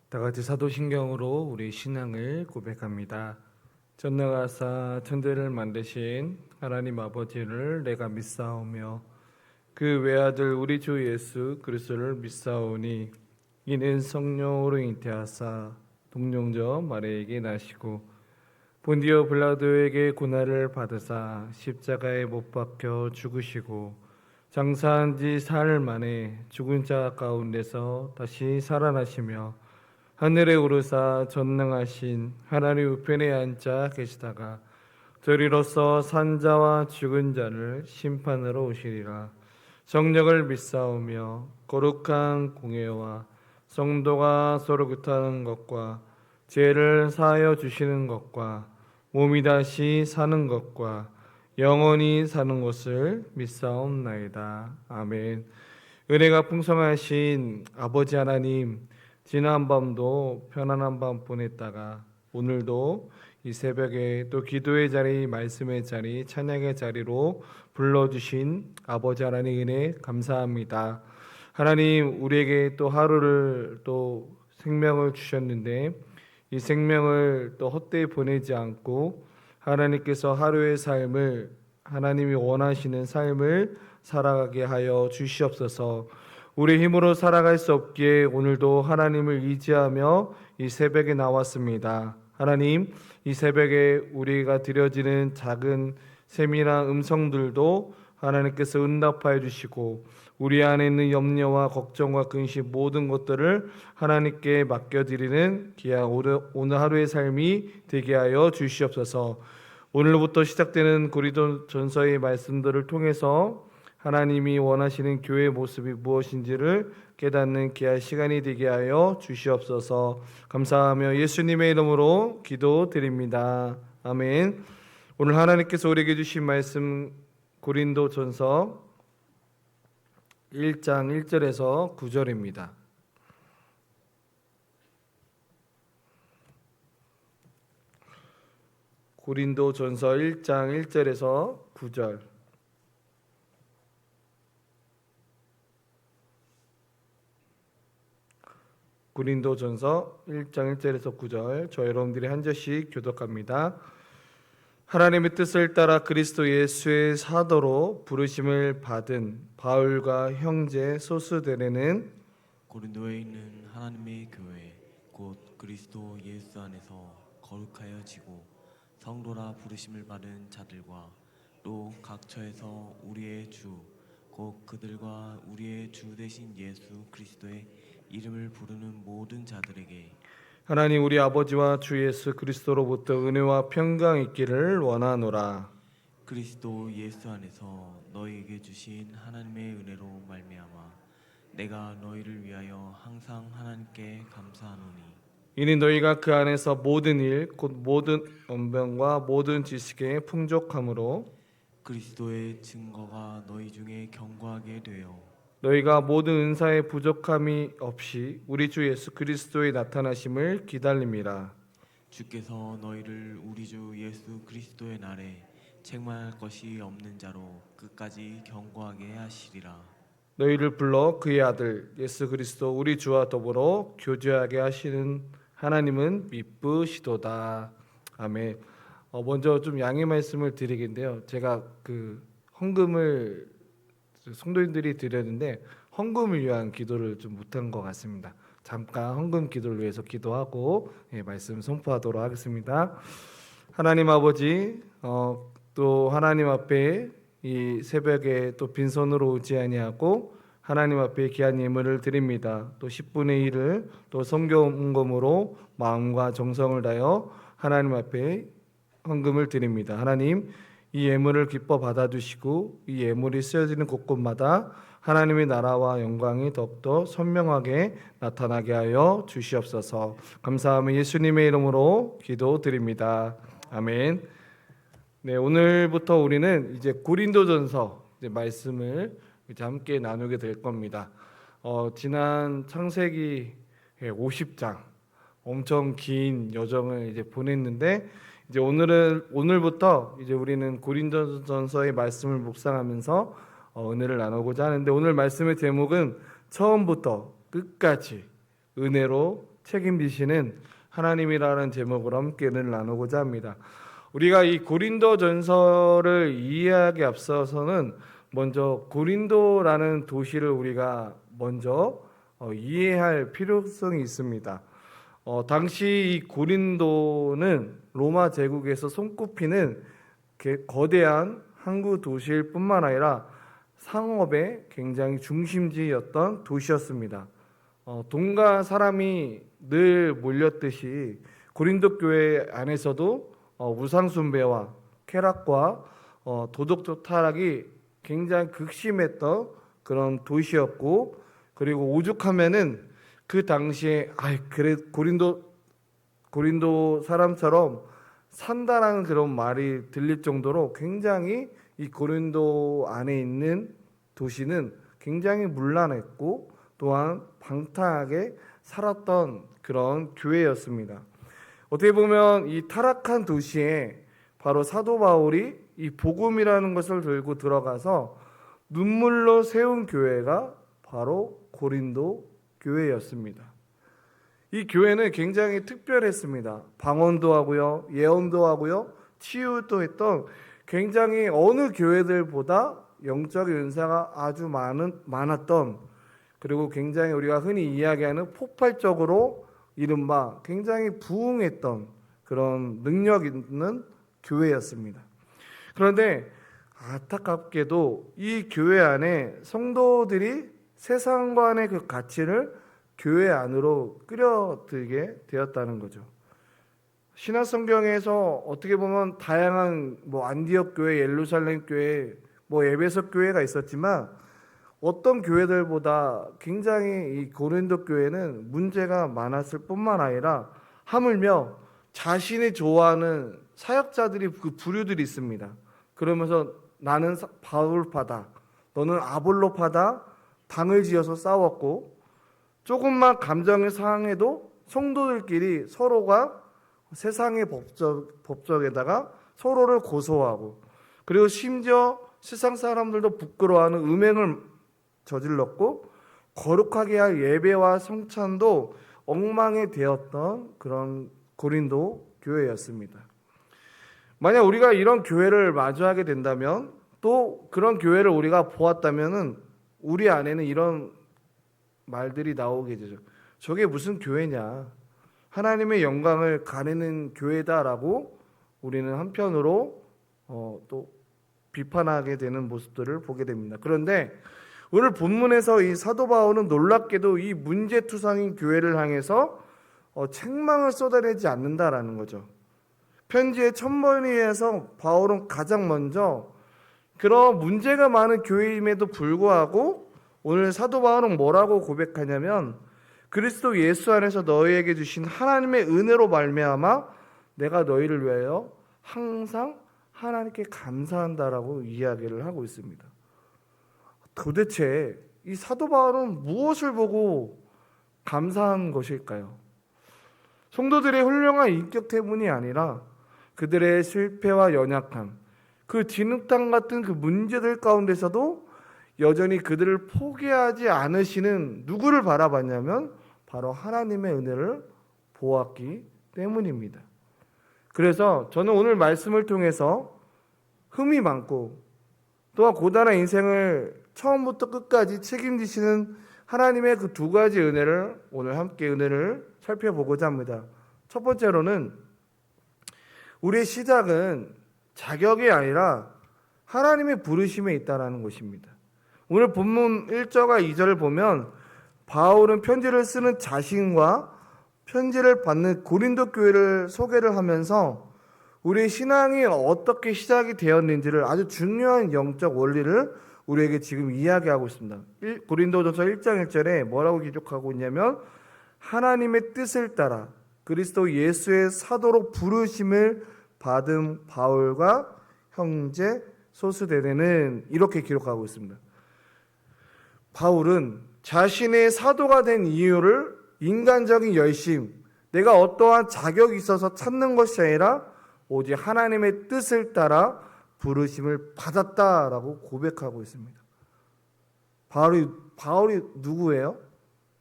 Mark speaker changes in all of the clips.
Speaker 1: 다 같이 사도신경으로 우리 신앙을 고백합니다. 전능하사 천대를 만드신 하나님 아버지를 내가 믿사오며 그 외아들 우리 주 예수 그리스도를 믿사오니 이는 성령으로 잉태하사 동정저 마리아에게 나시고 본디오 빌라도에게 고난을 받으사 십자가에 못 박혀 죽으시고 장사한 지 사흘 만에 죽은 자 가운데서 다시 살아나시며 하늘에 오르사 전능하신 하나님 우편에 앉아 계시다가 저리로서 산자와 죽은 자를 심판으로 오시리라. 성령을 믿사오며 거룩한 공예와 성도가 서로 교통하는 것과 죄를 사하여 주시는 것과 몸이 다시 사는 것과 영원히 사는 것을 믿사옵나이다. 아멘. 은혜가 풍성하신 아버지 하나님, 지난 밤도 편안한 밤 보냈다가 오늘도 이 새벽에 또 기도의 자리, 말씀의 자리, 찬양의 자리로 불러주신 아버지 하나님 은혜 감사합니다. 하나님, 우리에게 또 하루를 또 생명을 주셨는데 이 생명을 또 헛되이 보내지 않고 하나님께서 하루의 삶을, 하나님이 원하시는 삶을 살아가게 하여 주시옵소서. 우리 힘으로 살아갈 수 없기에 오늘도 하나님을 의지하며 이 새벽에 나왔습니다. 하나님, 이 새벽에 우리가 드려지는 작은 세밀한 음성들도 하나님께서 응답하여 주시고 우리 안에 있는 염려와 걱정과 근심 모든 것들을 하나님께 맡겨드리는 귀한 오늘 하루의 삶이 되게 하여 주시옵소서. 오늘부터 시작되는 고린도전서의 말씀들을 통해서 하나님이 원하시는 교회의 모습이 무엇인지를 깨닫는 귀한 시간이 되게 하여 주시옵소서. 감사하며 예수님의 이름으로 기도드립니다. 아멘. 오늘 하나님께서 우리에게 주신 말씀 고린도전서 1장 1절에서 9절입니다. 고린도전서 1장 1절에서 9절. 고린도전서 1장 1절에서 9절. 저 여러분들이 한 절씩 교독합니다. 하나님의 뜻을 따라 그리스도 예수의 사도로 부르심을 받은 바울과 형제 소수들에는
Speaker 2: 고린도에 있는 하나님의 교회 곧 그리스도 예수 안에서 거룩하여지고 성도라 부르심을 받은 자들과 또 각 처에서 우리의 주 곧 그들과 우리의 주 되신 예수 그리스도의 이름을 부르는 모든 자들에게
Speaker 1: 하나님 우리 아버지와 주 예수 그리스도로부터 은혜와 평강 있기를 원하노라.
Speaker 2: 그리스도 예수 안에서 너희에게 주신 하나님의 은혜로 말미암아 내가 너희를 위하여 항상 하나님께 감사하노니
Speaker 1: 이는 너희가 그 안에서 모든 일 곧 모든 언변과 모든 지식에 풍족함으로
Speaker 2: 그리스도의 증거가 너희 중에 견고하게 되어
Speaker 1: 너희가 모든 은사의 부족함이 없이 우리 주 예수 그리스도의 나타나심을 기다림이라.
Speaker 2: 주께서 너희를 우리 주 예수 그리스도의 날에 책망할 것이 없는 자로 끝까지 견고하게 하시리라.
Speaker 1: 너희를 불러 그의 아들 예수 그리스도 우리 주와 더불어 교제하게 하시는 하나님은 미쁘시도다. 아멘. 먼저 좀 양해 말씀을 드리겠는데요. 제가 그 헌금을 성도님들이 드렸는데 헌금을 위한 기도를 좀 못한 것 같습니다. 잠깐 헌금 기도를 위해서 기도하고 말씀 선포하도록 하겠습니다. 하나님 아버지, 또 하나님 앞에 이 새벽에 또 빈손으로 오지 아니하고 하나님 앞에 귀한 예물을 드립니다. 또 10분의 1을 또 성경금으로 마음과 정성을 다하여 하나님 앞에 헌금을 드립니다. 하나님, 이 예물을 기뻐 받아주시고 이 예물이 쓰여지는 곳곳마다 하나님의 나라와 영광이 더욱더 선명하게 나타나게 하여 주시옵소서. 감사하며 예수님의 이름으로 기도드립니다. 아멘. 네, 오늘부터 우리는 이제 고린도전서 말씀을 이제 함께 나누게 될 겁니다. 지난 창세기 50장 엄청 긴 여정을 이제 보냈는데 이제 오늘부터 이제 우리는 고린도전서의 말씀을 묵상하면서 은혜를 나누고자 하는데 오늘 말씀의 제목은 처음부터 끝까지 은혜로 책임지시는 하나님이라는 제목으로 함께 은혜를 나누고자 합니다. 우리가 이 고린도전서를 이해하기 앞서서는 먼저 고린도라는 도시를 우리가 먼저 이해할 필요성이 있습니다. 당시 이 고린도는 로마 제국에서 손꼽히는 거대한 항구 도시일 뿐만 아니라 상업의 굉장히 중심지였던 도시였습니다. 돈과 사람이 늘 몰렸듯이 고린도 교회 안에서도 우상숭배와 쾌락과 도덕적 타락이 굉장히 극심했던 그런 도시였고, 그리고 오죽하면은 그 당시에 그래 고린도 사람처럼 산다라는 그런 말이 들릴 정도로 굉장히 이 고린도 안에 있는 도시는 굉장히 문란했고 또한 방탕하게 살았던 그런 교회였습니다. 어떻게 보면 이 타락한 도시에 바로 사도 바울이 이 복음이라는 것을 들고 들어가서 눈물로 세운 교회가 바로 고린도 교회였습니다. 이 교회는 굉장히 특별했습니다. 방언도 하고요, 예언도 하고요, 치유도 했던 굉장히 어느 교회들보다 영적 은사가 아주 많았던, 그리고 굉장히 우리가 흔히 이야기하는 폭발적으로 이른바 굉장히 부흥했던 그런 능력 있는 교회였습니다. 그런데 안타깝게도 이 교회 안에 성도들이 세상관의 그 가치를 교회 안으로 끌어들게 되었다는 거죠. 신약성경에서 어떻게 보면 다양한 안디옥 교회, 예루살렘 교회, 에베소 교회가 있었지만 어떤 교회들보다 굉장히 이 고린도 교회는 문제가 많았을 뿐만 아니라 하물며 자신이 좋아하는 사역자들이 그 부류들이 있습니다. 그러면서 나는 바울파다, 너는 아볼로파다, 당을 지어서 싸웠고, 조금만 감정이 상해도 성도들끼리 서로가 세상의 법적에다가 서로를 고소하고, 그리고 심지어 세상 사람들도 부끄러워하는 음행을 저질렀고, 거룩하게 할 예배와 성찬도 엉망이 되었던 그런 고린도 교회였습니다. 만약 우리가 이런 교회를 마주하게 된다면, 또 그런 교회를 우리가 보았다면은 우리 안에는 이런 말들이 나오게 되죠. 저게 무슨 교회냐, 하나님의 영광을 가리는 교회다라고 우리는 한편으로 또 비판하게 되는 모습들을 보게 됩니다. 그런데 오늘 본문에서 이 사도 바울은 놀랍게도 이 문제투성인 교회를 향해서 책망을 쏟아내지 않는다라는 거죠. 편지의 첫머리에서 바울은 가장 먼저 그런 문제가 많은 교회임에도 불구하고 오늘 사도 바울은 뭐라고 고백하냐면, 그리스도 예수 안에서 너희에게 주신 하나님의 은혜로 말미암아 내가 너희를 위하여 항상 하나님께 감사한다라고 이야기를 하고 있습니다. 도대체 이 사도 바울은 무엇을 보고 감사한 것일까요? 성도들의 훌륭한 인격 때문이 아니라 그들의 실패와 연약함, 그 진흙탕 같은 그 문제들 가운데서도 여전히 그들을 포기하지 않으시는 누구를 바라봤냐면 바로 하나님의 은혜를 보았기 때문입니다. 그래서 저는 오늘 말씀을 통해서 흠이 많고 또한 고단한 인생을 처음부터 끝까지 책임지시는 하나님의 그 두 가지 은혜를 오늘 함께 은혜를 살펴보고자 합니다. 첫 번째로는 우리의 시작은 자격이 아니라 하나님의 부르심에 있다는 것입니다. 오늘 본문 1절과 2절을 보면 바울은 편지를 쓰는 자신과 편지를 받는 고린도 교회를 소개를 하면서 우리의 신앙이 어떻게 시작이 되었는지를 아주 중요한 영적 원리를 우리에게 지금 이야기하고 있습니다. 고린도전서 1장 1절에 뭐라고 기록하고 있냐면, 하나님의 뜻을 따라 그리스도 예수의 사도로 부르심을 받은 바울과 형제 소스데레는 이렇게 기록하고 있습니다. 바울은 자신의 사도가 된 이유를 인간적인 열심, 내가 어떠한 자격이 있어서 찾는 것이 아니라 오직 하나님의 뜻을 따라 부르심을 받았다라고 고백하고 있습니다. 바울이 누구예요?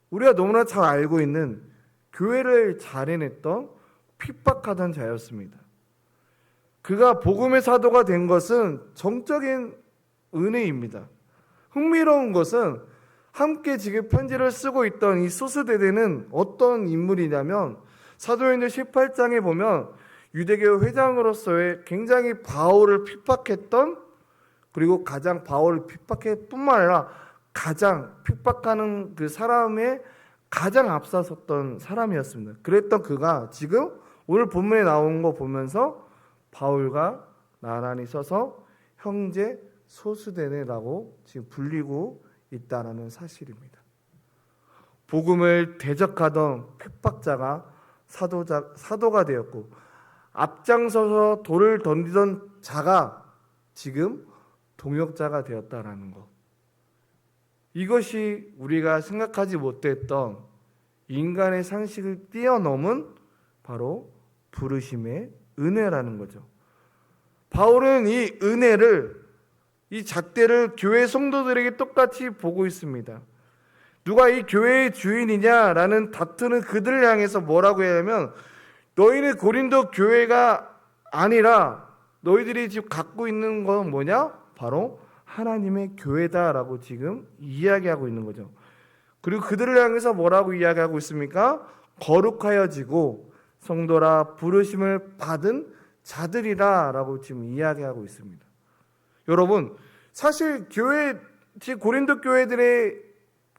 Speaker 1: 우리가 너무나 잘 알고 있는 교회를 잘 해냈던 핍박하던 자였습니다. 그가 복음의 사도가 된 것은 정적인 은혜입니다. 흥미로운 것은 함께 지금 편지를 쓰고 있던 이 소스데대는 어떤 인물이냐면 사도행전 18장에 보면 유대교 회장으로서의 굉장히 바울을 핍박했던, 그리고 가장 바울을 핍박할 뿐만 아니라 가장 핍박하는 그 사람의 가장 앞서섰던 사람이었습니다. 그랬던 그가 지금 오늘 본문에 나온 거 보면서 바울과 나란히 서서 형제 소스데네라고 지금 불리고 있다는 사실입니다. 복음을 대적하던 핍박자가 사도가 되었고, 앞장서서 돌을 던지던 자가 지금 동역자가 되었다라는 것. 이것이 우리가 생각하지 못했던 인간의 상식을 뛰어넘은 바로 부르심의 은혜라는 거죠. 바울은 이 은혜를, 이 잣대를 교회 성도들에게 똑같이 보고 있습니다. 누가 이 교회의 주인이냐라는 다투는 그들을 향해서 뭐라고 하냐면, 너희는 고린도 교회가 아니라 너희들이 지금 갖고 있는 건 뭐냐? 바로 하나님의 교회다라고 지금 이야기하고 있는 거죠. 그리고 그들을 향해서 뭐라고 이야기하고 있습니까? 거룩하여지고 성도라 부르심을 받은 자들이라라고 지금 이야기하고 있습니다. 여러분, 사실 교회, 고린도 교회들의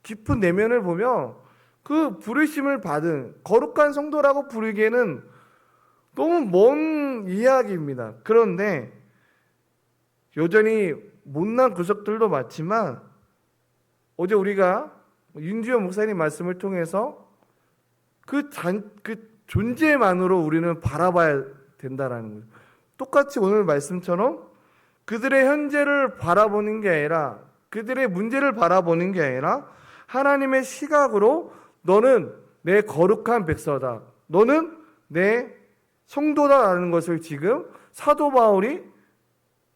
Speaker 1: 깊은 내면을 보면 그 부르심을 받은 거룩한 성도라고 부르기에는 너무 먼 이야기입니다. 그런데 여전히 못난 구석들도 많지만, 어제 우리가 윤주현 목사님 말씀을 통해서 그 존재만으로 우리는 바라봐야 된다라는 거예요. 똑같이 오늘 말씀처럼 그들의 현재를 바라보는 게 아니라, 그들의 문제를 바라보는 게 아니라 하나님의 시각으로 너는 내 거룩한 백성이다, 너는 내 성도다라는 것을 지금 사도 바울이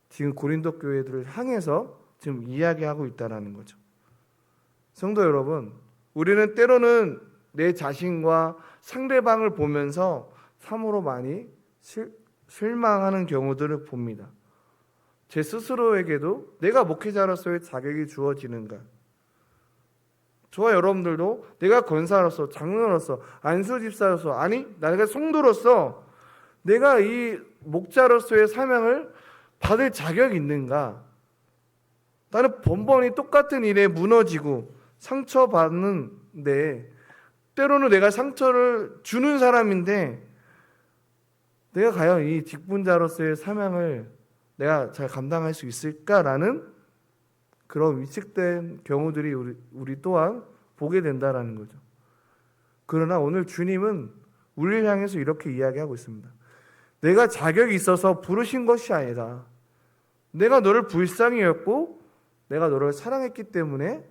Speaker 1: 지금 고린도 교회들을 향해서 지금 이야기하고 있다는 거죠. 성도 여러분, 우리는 때로는 내 자신과 상대방을 보면서 참으로 많이 실망하는 경우들을 봅니다. 제 스스로에게도 내가 목회자로서의 자격이 주어지는가? 저와 여러분들도 내가 권사로서, 장로로서, 안수집사로서, 아니 내가 성도로서 내가 이 목자로서의 사명을 받을 자격이 있는가? 나는 번번이 똑같은 일에 무너지고 상처받는데, 때로는 내가 상처를 주는 사람인데 내가 과연 이 직분자로서의 사명을 내가 잘 감당할 수 있을까라는 그런 위축된 경우들이 우리 또한 보게 된다라는 거죠. 그러나 오늘 주님은 우리를 향해서 이렇게 이야기하고 있습니다. 내가 자격이 있어서 부르신 것이 아니라 내가 너를 불쌍히 여겼고 내가 너를 사랑했기 때문에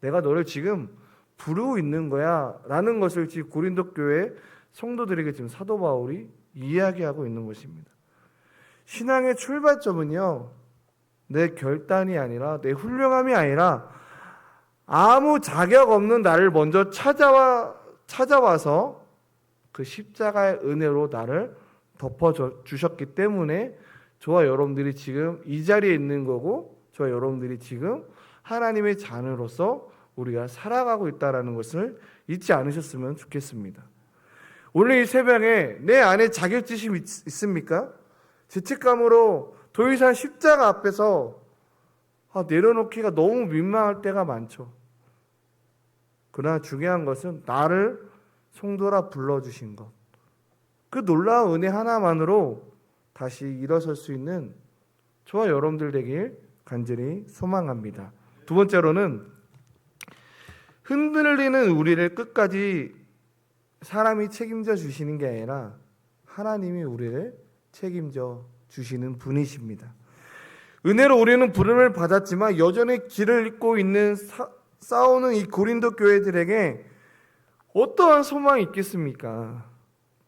Speaker 1: 내가 너를 지금 부르고 있는 거야 라는 것을 지금 고린도 교회 성도들에게 지금 사도 바울이 이야기하고 있는 것입니다. 신앙의 출발점은요, 내 결단이 아니라, 내 훌륭함이 아니라 아무 자격 없는 나를 먼저 찾아와서 그 십자가의 은혜로 나를 덮어주셨기 때문에 저와 여러분들이 지금 이 자리에 있는 거고, 저와 여러분들이 지금 하나님의 자녀로서 우리가 살아가고 있다는 것을 잊지 않으셨으면 좋겠습니다. 오늘 이 새벽에 내 안에 자격지심이 있습니까? 죄책감으로 더 이상 십자가 앞에서 내려놓기가 너무 민망할 때가 많죠. 그러나 중요한 것은 나를 성도라 불러주신 것, 그 놀라운 은혜 하나만으로 다시 일어설 수 있는 저와 여러분들 되길 간절히 소망합니다. 두 번째로는 흔들리는 우리를 끝까지 사람이 책임져 주시는 게 아니라 하나님이 우리를 책임져 주시는 분이십니다. 은혜로 우리는 부름을 받았지만 여전히 길을 잇고 있는 싸우는 이 고린도 교회들에게 어떠한 소망이 있겠습니까?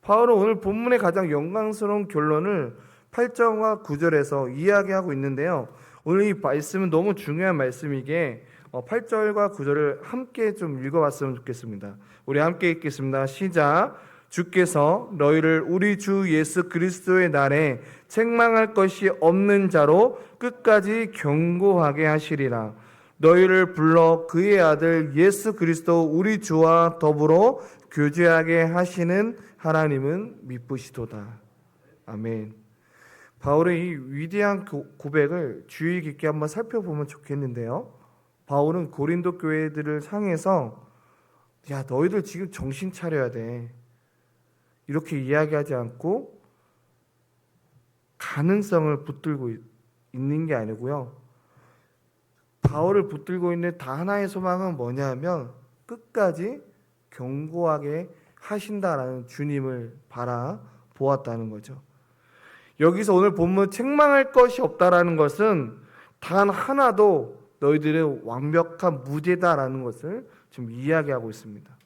Speaker 1: 바울은 오늘 본문의 가장 영광스러운 결론을 8절과 9절에서 이야기하고 있는데요. 오늘 이 말씀은 너무 중요한 말씀이기에 8절과 9절을 함께 좀 읽어봤으면 좋겠습니다. 우리 함께 읽겠습니다. 시작. 주께서 너희를 우리 주 예수 그리스도의 날에 책망할 것이 없는 자로 끝까지 견고하게 하시리라. 너희를 불러 그의 아들 예수 그리스도 우리 주와 더불어 교제하게 하시는 하나님은 미쁘시도다. 아멘. 바울의 이 위대한 고백을 주의 깊게 한번 살펴보면 좋겠는데요. 바울은 고린도 교회들을 향해서 야, 너희들 지금 정신 차려야 돼, 이렇게 이야기하지 않고 가능성을 붙들고 있는 게 아니고요. 바울을 붙들고 있는 다 하나의 소망은 뭐냐면 끝까지 견고하게 하신다라는 주님을 바라보았다는 거죠. 여기서 오늘 본문 책망할 것이 없다라는 것은 단 하나도 너희들의 완벽한 무죄다라는 것을 지금 이야기하고 있습니다.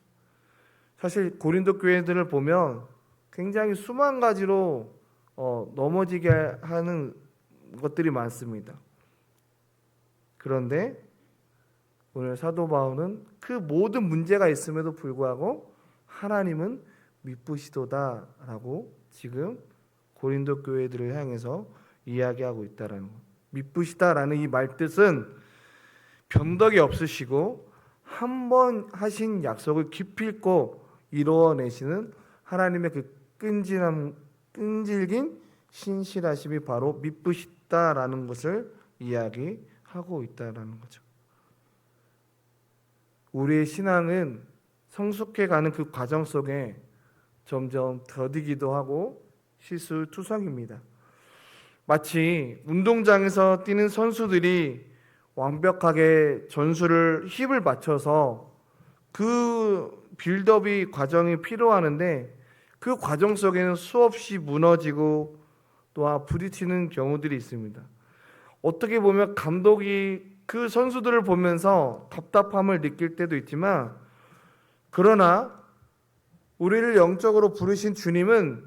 Speaker 1: 사실 고린도 교회들을 보면 굉장히 수만 가지로 넘어지게 하는 것들이 많습니다. 그런데 오늘 사도 바울은 그 모든 문제가 있음에도 불구하고 하나님은 미쁘시도다라고 지금 고린도 교회들을 향해서 이야기하고 있다라는 것. 미쁘시다라는 이 말뜻은 변덕이 없으시고 한 번 하신 약속을 기필코 이루어내시는 하나님의 그 끈질긴 신실하심이 바로 미쁘시다라는 것을 이야기하고 있다라는 거죠. 우리의 신앙은 성숙해가는 그 과정 속에 점점 더디기도 하고 실수투성입니다. 마치 운동장에서 뛰는 선수들이 완벽하게 전술을 힘을 맞춰서 그 빌드업이 과정이 필요하는데 그 과정 속에는 수없이 무너지고 또한 부딪히는 경우들이 있습니다. 어떻게 보면 감독이 그 선수들을 보면서 답답함을 느낄 때도 있지만, 그러나 우리를 영적으로 부르신 주님은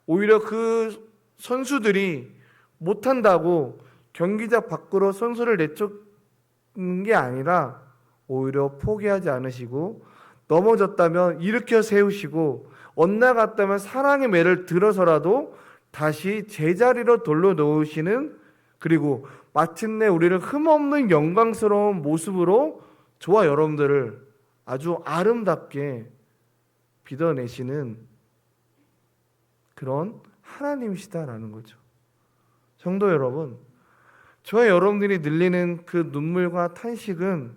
Speaker 1: 오히려 그 선수들이 못한다고 경기장 밖으로 선수를 내쫓는 게 아니라 오히려 포기하지 않으시고, 넘어졌다면 일으켜 세우시고, 엇나갔다면 사랑의 매를 들어서라도 다시 제자리로 돌려놓으시는, 그리고 마침내 우리를 흠없는 영광스러운 모습으로 저와 여러분들을 아주 아름답게 빚어내시는 그런 하나님이시다라는 거죠. 성도 여러분, 저와 여러분들이 늘리는 그 눈물과 탄식은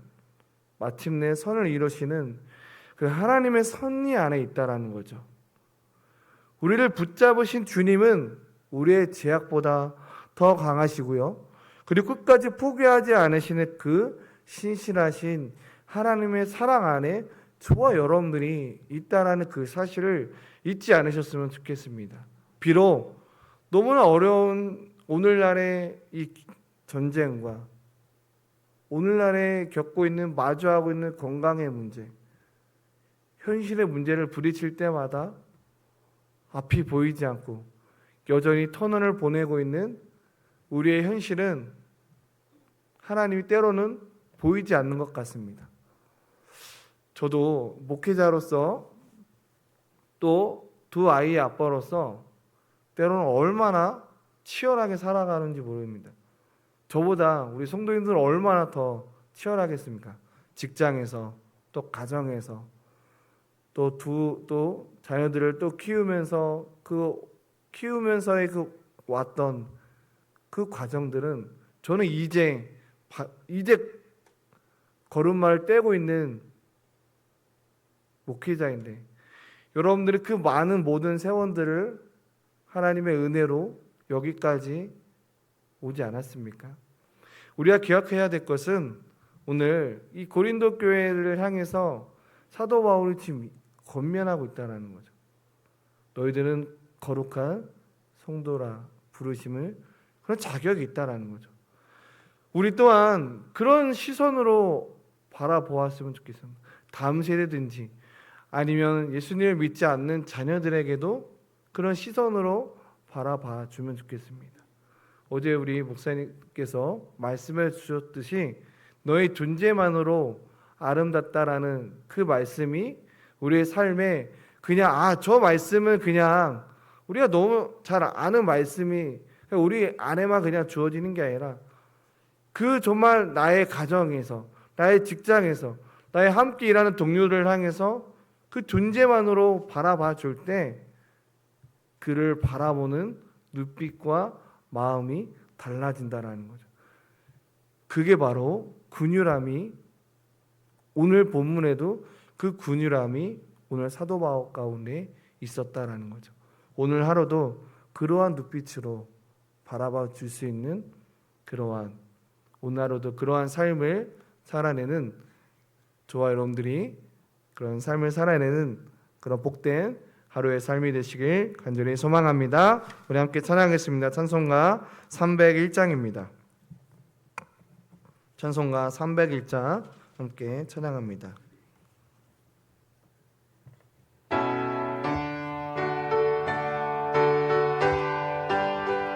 Speaker 1: 마침내 선을 이루시는 그 하나님의 섭리 안에 있다라는 거죠. 우리를 붙잡으신 주님은 우리의 제약보다 더 강하시고요, 그리고 끝까지 포기하지 않으시는 그 신실하신 하나님의 사랑 안에 저와 여러분들이 있다라는 그 사실을 잊지 않으셨으면 좋겠습니다. 비록 너무나 어려운 오늘날의 이 전쟁과 오늘날에 겪고 있는, 마주하고 있는 건강의 문제, 현실의 문제를 부딪힐 때마다 앞이 보이지 않고 여전히 터널을 보내고 있는 우리의 현실은 하나님이 때로는 보이지 않는 것 같습니다. 저도 목회자로서 또 두 아이의 아빠로서 때로는 얼마나 치열하게 살아가는지 모릅니다. 저보다 우리 성도님들은 얼마나 더 치열하겠습니까? 직장에서, 또 가정에서, 또 자녀들을 또 키우면서 키우면서의 왔던 그 과정들은, 저는 이제 걸음마를 떼고 있는 목회자인데, 여러분들이 그 많은 모든 세원들을 하나님의 은혜로 여기까지 오지 않았습니까? 우리가 기억해야 될 것은 오늘 이 고린도 교회를 향해서 사도 바울이 지금 권면하고 있다는 거죠. 너희들은 거룩한 성도라 부르심을, 그런 자격이 있다는 거죠. 우리 또한 그런 시선으로 바라보았으면 좋겠습니다. 다음 세대든지 아니면 예수님을 믿지 않는 자녀들에게도 그런 시선으로 바라봐 주면 좋겠습니다. 어제 우리 목사님께서 말씀해 주셨듯이 너의 존재만으로 아름답다라는 그 말씀이 우리의 삶에 그냥 저 말씀은 그냥 우리가 너무 잘 아는 말씀이 우리 안에만 그냥 주어지는 게 아니라 그 정말 나의 가정에서, 나의 직장에서, 나의 함께 일하는 동료를 향해서 그 존재만으로 바라봐 줄 때 그를 바라보는 눈빛과 마음이 달라진다라는 거죠. 그게 바로 긍휼함이, 오늘 본문에도 그 긍휼함이 오늘 사도 바울 가운데 있었다라는 거죠. 오늘 하루도 그러한 눈빛으로 바라봐 줄 수 있는 오늘 하루도 그러한 삶을 살아내는 저와 여러분들이 그런 삶을 살아내는 그런 복된 하루의 삶이 되시길 간절히 소망합니다. 우리 함께 찬양하겠습니다. 찬송가 301장입니다. 찬송가 301장 함께 찬양합니다.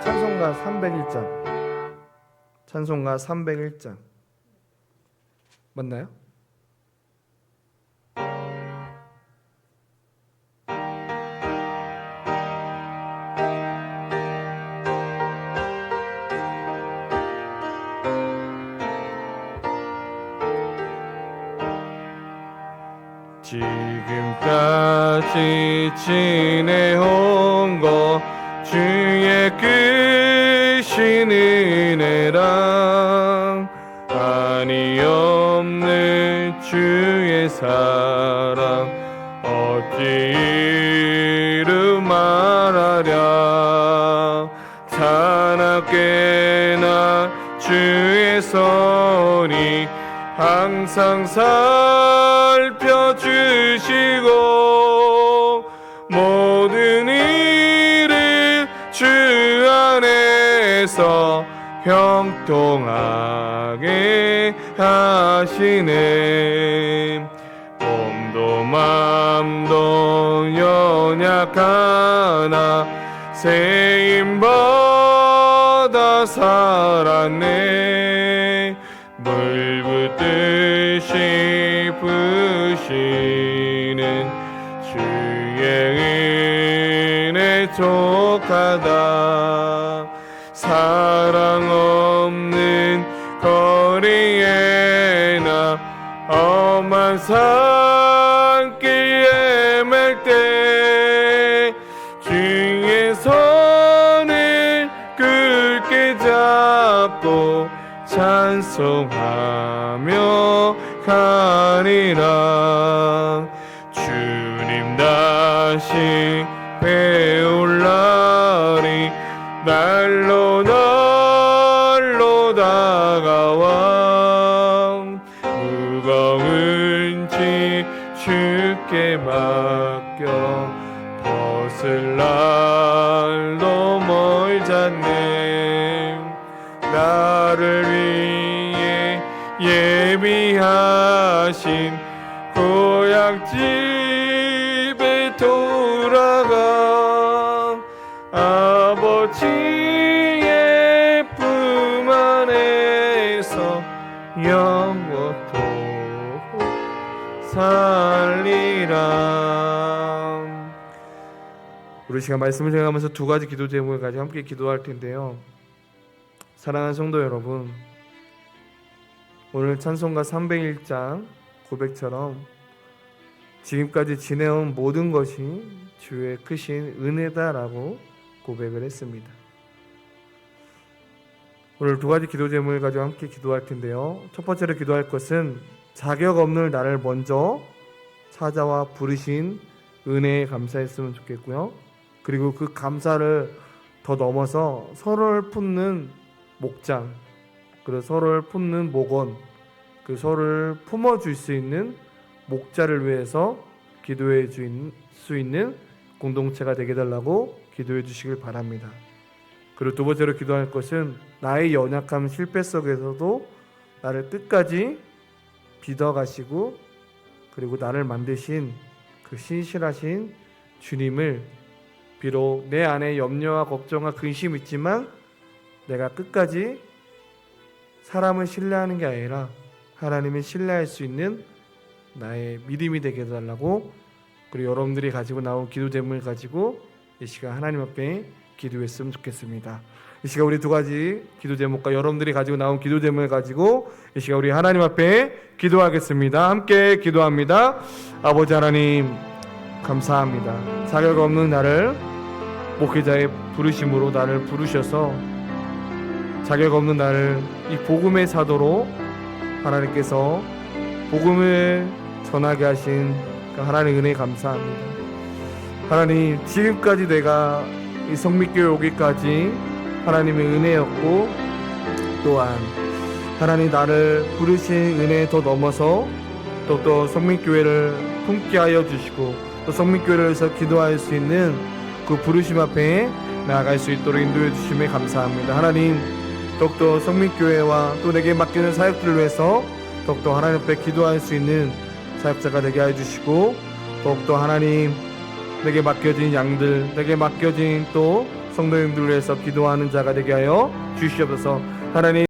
Speaker 1: 찬송가 301장. 찬송가 301장. 맞나요?
Speaker 3: 지금까지 지내온 것 주의 크신 은혜랑 한이 없는 주의 사랑 어찌 이루 말하랴. 자나깨나 주의 선이 항상 살펴주시고 모든 일을 주 안에서 형통하게 하시네. 몸도 맘도 연약하나 세임받아 살았네. 물 붓듯이 부시는 주의 은혜 족하다. 사랑 없는 거리에나 험한 산길 헤맬 때 주의 손을 굳게 잡고 찬송하며 가리라. 주님 다시 배울 날이 날로 다가와. 무거운 짐 주께 맡겨 벗을 날도 멀잖네. 나를 위해 예비하신 고향집에 돌아가 아버지의 품 안에서 영원토록 살리라.
Speaker 1: 우리 시간 말씀을 생각하면서 두 가지 기도 제목을 가지고 함께 기도할 텐데요. 사랑하는 성도 여러분, 오늘 찬송가 301장 고백처럼 지금까지 지내온 모든 것이 주의 크신 은혜다라고 고백을 했습니다. 오늘 두 가지 기도 제목을 가지고 함께 기도할 텐데요. 첫 번째로 기도할 것은 자격 없는 나를 먼저 찾아와 부르신 은혜에 감사했으면 좋겠고요. 그리고 그 감사를 더 넘어서 서로를 품는 목장, 그리고 서로를 품는 목원, 그 서로를 품어줄 수 있는 목자를 위해서 기도해 줄 수 있는 공동체가 되게 달라고 기도해 주시길 바랍니다. 그리고 두 번째로 기도할 것은 나의 연약함, 실패 속에서도 나를 끝까지 빚어가시고 그리고 나를 만드신 그 신실하신 주님을, 비록 내 안에 염려와 걱정과 근심이 있지만 내가 끝까지 사람을 신뢰하는 게 아니라 하나님을 신뢰할 수 있는 나의 믿음이 되게 해달라고, 그리고 여러분들이 가지고 나온 기도 제목을 가지고 이 시간 하나님 앞에 기도했으면 좋겠습니다. 이 시간 우리 두 가지 기도 제목과 여러분들이 가지고 나온 기도 제목을 가지고 이 시간 우리 하나님 앞에 기도하겠습니다. 함께 기도합니다. 아버지 하나님, 감사합니다. 자격 없는 나를 목회자의 부르심으로 나를 부르셔서 자격 없는 나를 이 복음의 사도로 하나님께서 복음을 전하게 하신 그 하나님의 은혜 감사합니다. 하나님, 지금까지 내가 이 성미교회 오기까지 하나님의 은혜였고, 또한 하나님 나를 부르신 은혜에 더 넘어서 또 성민교회를 품게 하여 주시고 또 성민교회를 위해서 기도할 수 있는 그 부르심 앞에 나아갈 수 있도록 인도해 주심에 감사합니다. 하나님, 더욱더 성민교회와 또 내게 맡기는 사역들을 위해서 더욱더 하나님 앞에 기도할 수 있는 사역자가 되게 해주시고, 더욱더 하나님 내게 맡겨진 양들, 내게 맡겨진 또 성도님들을 위해서 기도하는 자가 되게 하여 주시옵소서. 하나님,